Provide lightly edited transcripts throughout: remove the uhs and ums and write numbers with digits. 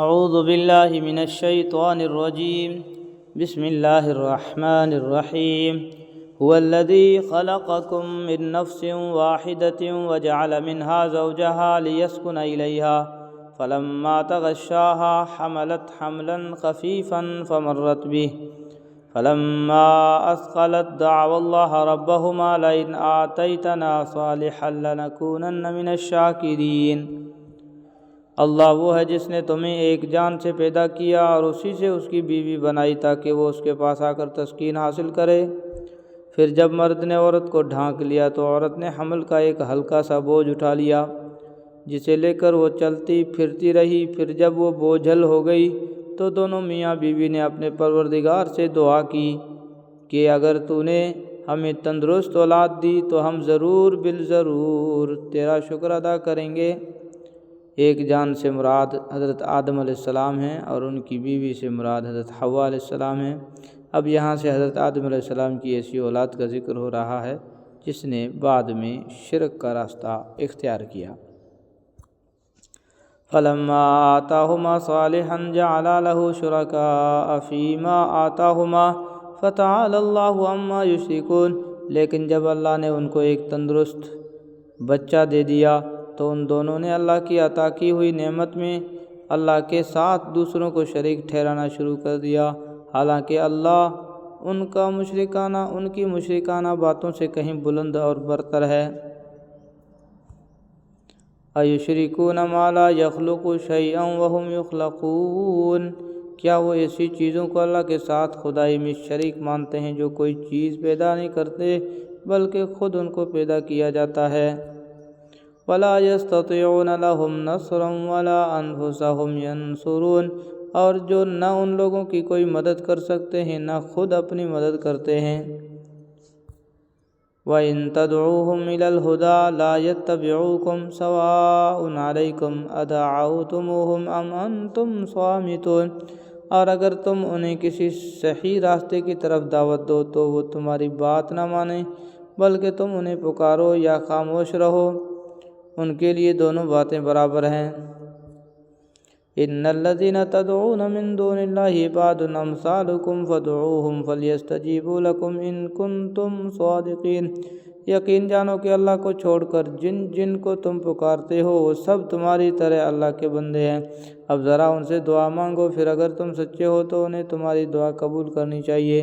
اعوذ باللہ من الشیطان الرجیم بسم اللہ الرحمن الرحیم هو الذی خلقکم من نفس واحدۃ وجعل منها زوجها ليسكن إليها فلما تغشاها حملت حملا خفيفا فمرت به فلما أثقلت دعوا الله ربهما لئن آتيتنا صالحا لنكونن من الشاکرین۔ اللہ وہ ہے جس نے تمہیں ایک جان سے پیدا کیا اور اسی سے اس کی بیوی بنائی تاکہ وہ اس کے پاس آ کر تسکین حاصل کرے۔ پھر جب مرد نے عورت کو ڈھانک لیا تو عورت نے حمل کا ایک ہلکا سا بوجھ اٹھا لیا جسے لے کر وہ چلتی پھرتی رہی۔ پھر جب وہ بوجھل ہو گئی تو دونوں میاں بیوی نے اپنے پروردگار سے دعا کی کہ اگر تو نے ہمیں تندرست اولاد دی تو ہم ضرور بالضرور تیرا شکر ادا کریں گے۔ ایک جان سے مراد حضرت آدم علیہ السلام ہیں اور ان کی بیوی سے مراد حضرت حوا علیہ السلام ہیں۔ اب یہاں سے حضرت آدم علیہ السلام کی ایسی اولاد کا ذکر ہو رہا ہے جس نے بعد میں شرک کا راستہ اختیار کیا۔ فلما آتاہما صالحا جعل له شرکاء فیما آتاہما فتعالی اللہ عما یشرکون۔ لیکن جب اللہ نے ان کو ایک تندرست بچہ دے دیا تو ان دونوں نے اللہ کی عطا کی ہوئی نعمت میں اللہ کے ساتھ دوسروں کو شریک ٹھہرانا شروع کر دیا، حالانکہ اللہ ان کی مشرکانہ باتوں سے کہیں بلند اور برتر ہے۔ ایشرکون ما لا یخلق شیئا وهم یخلقون۔ کیا وہ ایسی چیزوں کو اللہ کے ساتھ خدائی میں شریک مانتے ہیں جو کوئی چیز پیدا نہیں کرتے بلکہ خود ان کو پیدا کیا جاتا ہے۔ وَلَا يَسْتَطِيعُونَ لَهُمْ نَصْرًا وَلَا أَنفُسَهُمْ يَنصُرُونَ۔ اور جو نہ ان لوگوں کی کوئی مدد کر سکتے ہیں نہ خود اپنی مدد کرتے ہیں۔ وَإِن تَدْعُوهُمْ إِلَى الْهُدَى لَا يَتَّبِعُوكُمْ سَوَاءٌ عَلَيْكُمْ أَدَعَوْتُمُوهُمْ أَمْ أَنْتُمْ صَامِتُونَ۔ اور اگر تم انہیں کسی صحیح راستے کی طرف دعوت دو تو وہ تمہاری بات نہ مانیں بلکہ تم انہیں پکارو یا خاموش رہو، ان کے لیے دونوں باتیں برابر ہیں۔ ان الذين تدعون من دون الله عباد امثالكم فادعوهم فليستجيبوا لكم ان كنتم صادقين۔ یقین جانو کہ اللہ کو چھوڑ کر جن کو تم پکارتے ہو وہ سب تمہاری طرح اللہ کے بندے ہیں۔ اب ذرا ان سے دعا مانگو، پھر اگر تم سچے ہو تو انہیں تمہاری دعا قبول کرنی چاہیے۔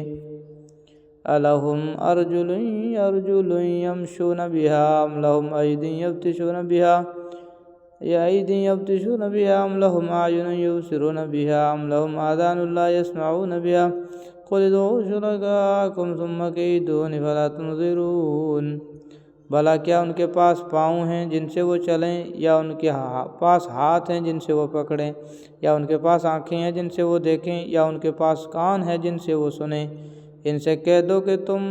الہم ارجل یمشون بها ام لهم اید یبطشون بها ام لهم اعین یبصرون بها ام لهم آذان لا يسمعون بها قل ادعوا شرکاءکم ثم کیدون فلا تنظرون۔ بھلا کیا ان کے پاس پاؤں ہیں جن سے وہ چلیں، یا ان کے پاس ہاتھ ہیں جن سے وہ پکڑیں، یا ان کے پاس آنکھیں ہیں جن سے وہ دیکھیں، یا ان کے پاس کان ہیں جن سے وہ سنیں؟ ان سے کہہ دو کہ تم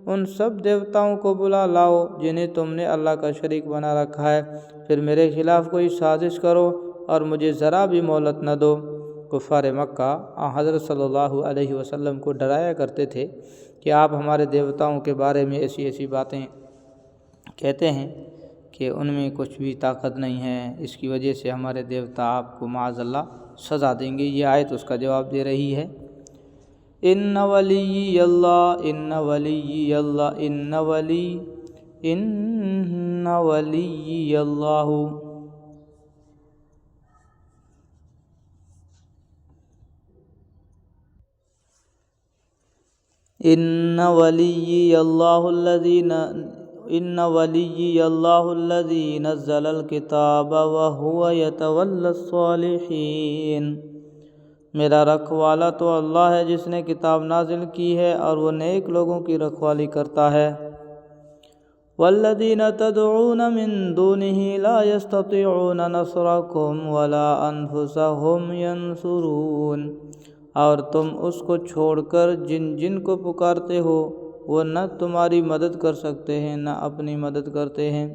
ان سب دیوتاؤں کو بلا لاؤ جنہیں تم نے اللہ کا شریک بنا رکھا ہے، پھر میرے خلاف کوئی سازش کرو اور مجھے ذرا بھی مہلت نہ دو۔ کفار مکہ حضرت صلی اللہ علیہ وسلم کو ڈرایا کرتے تھے کہ آپ ہمارے دیوتاؤں کے بارے میں ایسی ایسی باتیں کہتے ہیں کہ ان میں کچھ بھی طاقت نہیں ہے، اس کی وجہ سے ہمارے دیوتا آپ کو معاذ اللہ سزا دیں گے۔ یہ آیت اس کا جواب دے رہی ہے۔ ان ولی اللہ ان ولی اللہ ان ولی اللہ ان ولی اللہ الذی نزل الکتاب وهو یتولی الصالحین۔ میرا رکھوالا تو اللہ ہے جس نے کتاب نازل کی ہے اور وہ نیک لوگوں کی رکھوالی کرتا ہے۔ والذین تدعون من دونہ لا یستطیعون نصرکم ولا انفسہم ینصرون۔ اور تم اس کو چھوڑ کر جن کو پکارتے ہو وہ نہ تمہاری مدد کر سکتے ہیں نہ اپنی مدد کرتے ہیں۔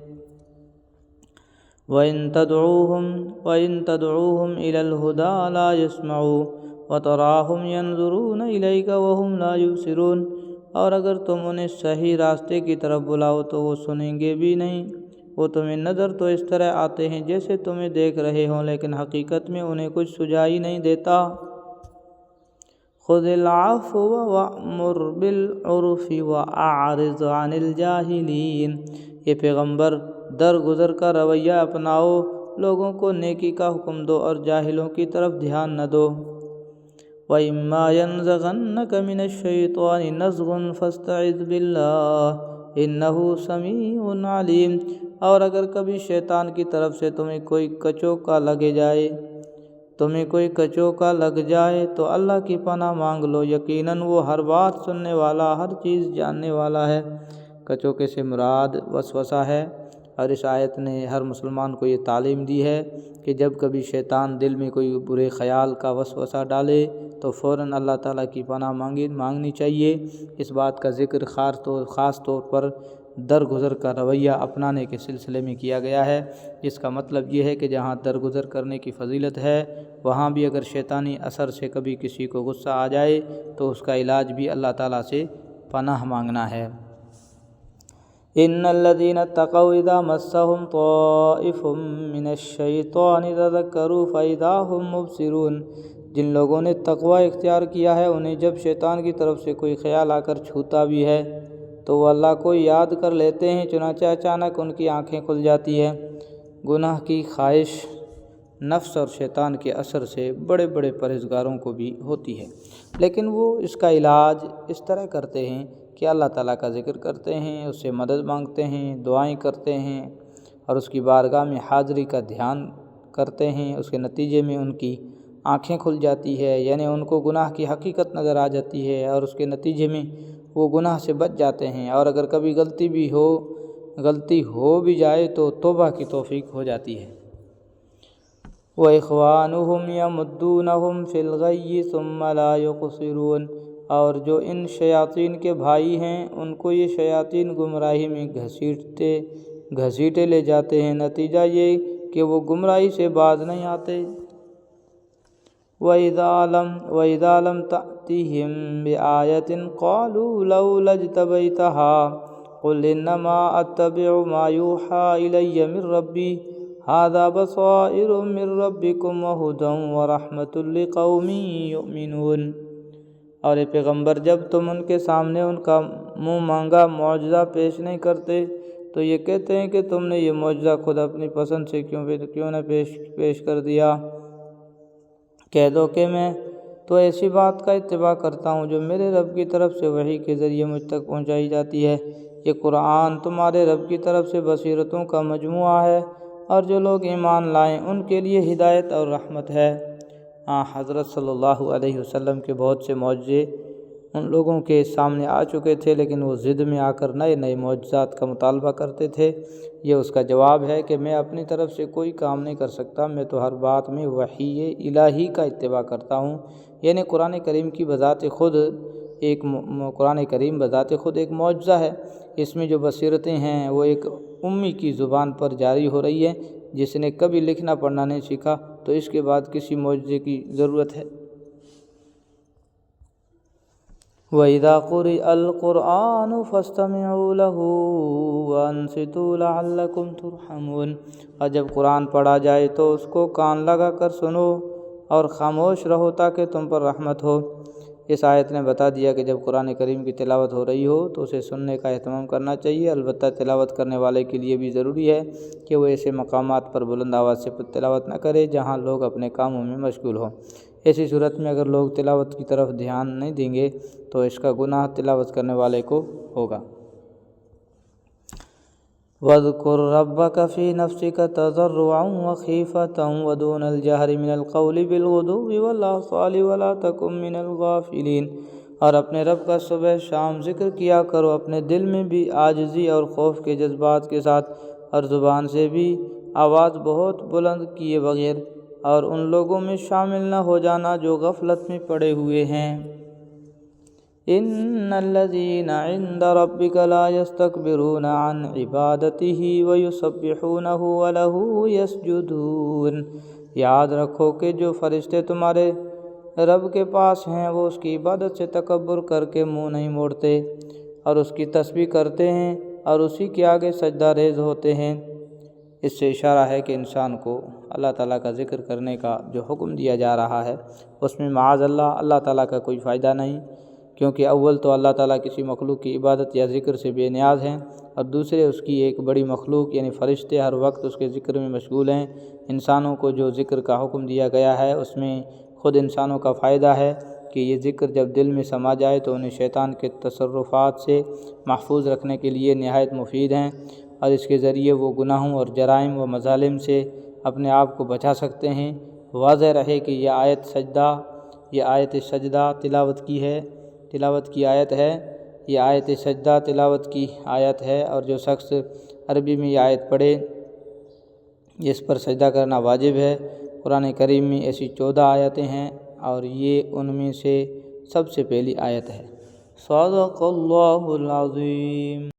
وَإِن تَدْعُوهُمْ إِلَى الْهُدَى لَا يَسْمَعُوا وَتَرَاهُمْ يَنظُرُونَ إِلَيْكَ وَهُمْ لَا يُبْصِرُونَ۔ اور اگر تم انہیں صحیح راستے کی طرف بلاؤ تو وہ سنیں گے بھی نہیں، وہ تمہیں نظر تو اس طرح آتے ہیں جیسے تمہیں دیکھ رہے ہوں، لیکن حقیقت میں انہیں کچھ سجائی نہیں دیتا۔ خذ العفو وأمر بالعرف وأعرض عن الجاہلین۔ یہ پیغمبر درگزر کا رویہ اپناؤ، لوگوں کو نیکی کا حکم دو اور جاہلوں کی طرف دھیان نہ دو۔ وَإِمَّا يَنزَغَنَّكَ مِنَ الشَّيْطَانِ نَزْغٌ فَاسْتَعِذْ بِاللَّهِ إِنَّهُ سَمِيعٌ عَلِيمٌ۔ اور اگر کبھی شیطان کی طرف سے تمہیں کوئی کچوکا لگ جائے تو اللہ کی پناہ مانگ لو، یقیناً وہ ہر بات سننے والا، ہر چیز جاننے والا ہے۔ کچوکے سے مراد وسوسہ ہے، اور اس آیت نے ہر مسلمان کو یہ تعلیم دی ہے کہ جب کبھی شیطان دل میں کوئی برے خیال کا وسوسہ ڈالے تو فوراً اللہ تعالیٰ کی پناہ مانگنی چاہیے۔ اس بات کا ذکر خاص طور پر درگزر کا رویہ اپنانے کے سلسلے میں کیا گیا ہے، جس کا مطلب یہ ہے کہ جہاں درگزر کرنے کی فضیلت ہے، وہاں بھی اگر شیطانی اثر سے کبھی کسی کو غصہ آ جائے تو اس کا علاج بھی اللہ تعالیٰ سے پناہ مانگنا ہے۔ ان الذين اتقوا اذا مسهم طائف من الشيطان تذكروا فاذا هم مبصرون۔ جن لوگوں نے تقوی اختیار کیا ہے، انہیں جب شیطان کی طرف سے کوئی خیال آ کر چھوتا بھی ہے تو وہ اللہ کو یاد کر لیتے ہیں، چنانچہ اچانک ان کی آنکھیں کھل جاتی ہیں۔ گناہ کی خواہش نفس اور شیطان کے اثر سے بڑے بڑے پرہیزگاروں کو بھی ہوتی ہے، لیکن وہ اس کا علاج اس طرح کرتے ہیں کہ اللہ تعالیٰ کا ذکر کرتے ہیں، اس سے مدد مانگتے ہیں، دعائیں کرتے ہیں اور اس کی بارگاہ میں حاضری کا دھیان کرتے ہیں۔ اس کے نتیجے میں ان کی آنکھیں کھل جاتی ہے، یعنی ان کو گناہ کی حقیقت نظر آ جاتی ہے، اور اس کے نتیجے میں وہ گناہ سے بچ جاتے ہیں، اور اگر کبھی غلطی ہو بھی جائے تو توبہ کی توفیق ہو جاتی ہے۔ وَإِخْوَانُهُمْ يَمُدُّونَهُمْ فِي الْغَيِّ ثُمَّ لَا يُقْصِرُونَ۔ اور جو ان شیاطین کے بھائی ہیں، ان کو یہ شیاطین گمراہی میں گھسیٹے لے جاتے ہیں، نتیجہ یہ کہ وہ گمراہی سے باز نہیں آتے۔ وَإِذَا لَمْ تَأْتِهِمْ بِآيَةٍ قَالُوا لَوْلَا اجْتَبَيْتَهَا قُلْ إِنَّمَا أَتَّبِعُ مَا يُوحَىٰ إِلَيَّ مِن رَّبِّي هَٰذَا بَصَائِرُ مِن رَّبِّكُمْ وَهُدًى وَرَحْمَةٌ لِّقَوْمٍ يُؤْمِنُونَ۔ اور اے پیغمبر، جب تم ان کے سامنے ان کا منہ مانگا معجزہ پیش نہیں کرتے تو یہ کہتے ہیں کہ تم نے یہ معجزہ خود اپنی پسند سے کیوں نہ پیش کر دیا۔ کہہ دو کہ میں تو ایسی بات کا اتباع کرتا ہوں جو میرے رب کی طرف سے وحی کے ذریعے مجھ تک پہنچائی جاتی ہے۔ یہ قرآن تمہارے رب کی طرف سے بصیرتوں کا مجموعہ ہے، اور جو لوگ ایمان لائیں ان کے لیے ہدایت اور رحمت ہے۔ حضرت صلی اللہ علیہ وسلم کے بہت سے معجزے ان لوگوں کے سامنے آ چکے تھے، لیکن وہ ضد میں آ کر نئے معجزات کا مطالبہ کرتے تھے۔ یہ اس کا جواب ہے کہ میں اپنی طرف سے کوئی کام نہیں کر سکتا، میں تو ہر بات میں وحی الہی کا اتباع کرتا ہوں، یعنی قرآن کریم بذات خود ایک معجزہ ہے۔ اس میں جو بصیرتیں ہیں وہ ایک امی کی زبان پر جاری ہو رہی ہے، جس نے کبھی لکھنا پڑھنا نہیں سیکھا، تو اس کے بعد کسی معجزے کی ضرورت ہے۔ وَإِذَا قُرِئَ الْقُرْآنُ فَاسْتَمِعُوا لَهُ وَأَنصِتُوا لَعَلَّكُمْ تُرْحَمُونَ۔ اور جب قرآن پڑھا جائے تو اس کو کان لگا کر سنو اور خاموش رہو تاکہ تم پر رحمت ہو۔ اس آیت نے بتا دیا کہ جب قرآن کریم کی تلاوت ہو رہی ہو تو اسے سننے کا اہتمام کرنا چاہیے، البتہ تلاوت کرنے والے کے لیے بھی ضروری ہے کہ وہ ایسے مقامات پر بلند آواز سے تلاوت نہ کرے جہاں لوگ اپنے کاموں میں مشغول ہوں۔ ایسی صورت میں اگر لوگ تلاوت کی طرف دھیان نہیں دیں گے تو اس کا گناہ تلاوت کرنے والے کو ہوگا۔ وَاذْكُر رَّبَّكَ فِي نَفْسِكَ تَضَرُّعًا وَخِيفَةً وَدُونَ الْجَهْرِ مِنَ الْقَوْلِ بِالْغُدُوِّ وَالْآصَالِ وَلَا تَكُن مِّنَ الْغَافِلِينَ۔ اور اپنے رب کا صبح شام ذکر کیا کرو، اپنے دل میں بھی عاجزی اور خوف کے جذبات کے ساتھ، اور زبان سے بھی آواز بہت بلند کیے بغیر، اور ان لوگوں میں شامل نہ ہو جانا جو غفلت میں پڑے ہوئے ہیں۔ ان الذين عند ربك لا يستكبرون عن عبادته ويسبحونه وله يسجدون۔ یاد رکھو کہ جو فرشتے تمہارے رب کے پاس ہیں وہ اس کی عبادت سے تکبر کر کے منہ نہیں موڑتے، اور اس کی تسبیح کرتے ہیں اور اسی کے آگے سجدہ ریز ہوتے ہیں۔ اس سے اشارہ ہے کہ انسان کو اللہ تعالیٰ کا ذکر کرنے کا جو حکم دیا جا رہا ہے اس میں معاذ اللہ تعالیٰ کا کوئی فائدہ نہیں، کیونکہ اول تو اللہ تعالیٰ کسی مخلوق کی عبادت یا ذکر سے بے نیاز ہیں، اور دوسرے اس کی ایک بڑی مخلوق یعنی فرشتے ہر وقت اس کے ذکر میں مشغول ہیں۔ انسانوں کو جو ذکر کا حکم دیا گیا ہے اس میں خود انسانوں کا فائدہ ہے کہ یہ ذکر جب دل میں سما جائے تو انہیں شیطان کے تصرفات سے محفوظ رکھنے کے لیے نہایت مفید ہیں، اور اس کے ذریعے وہ گناہوں اور جرائم و مظالم سے اپنے آپ کو بچا سکتے ہیں۔ واضح رہے کہ یہ آیت سجدہ تلاوت کی آیت ہے، یہ آیت سجدہ تلاوت کی آیت ہے، اور جو شخص عربی میں یہ آیت پڑھے اس پر سجدہ کرنا واجب ہے۔ قرآن کریم میں ایسی 14 آیتیں ہیں اور یہ ان میں سے سب سے پہلی آیت ہے۔ صدق اللہ العظیم۔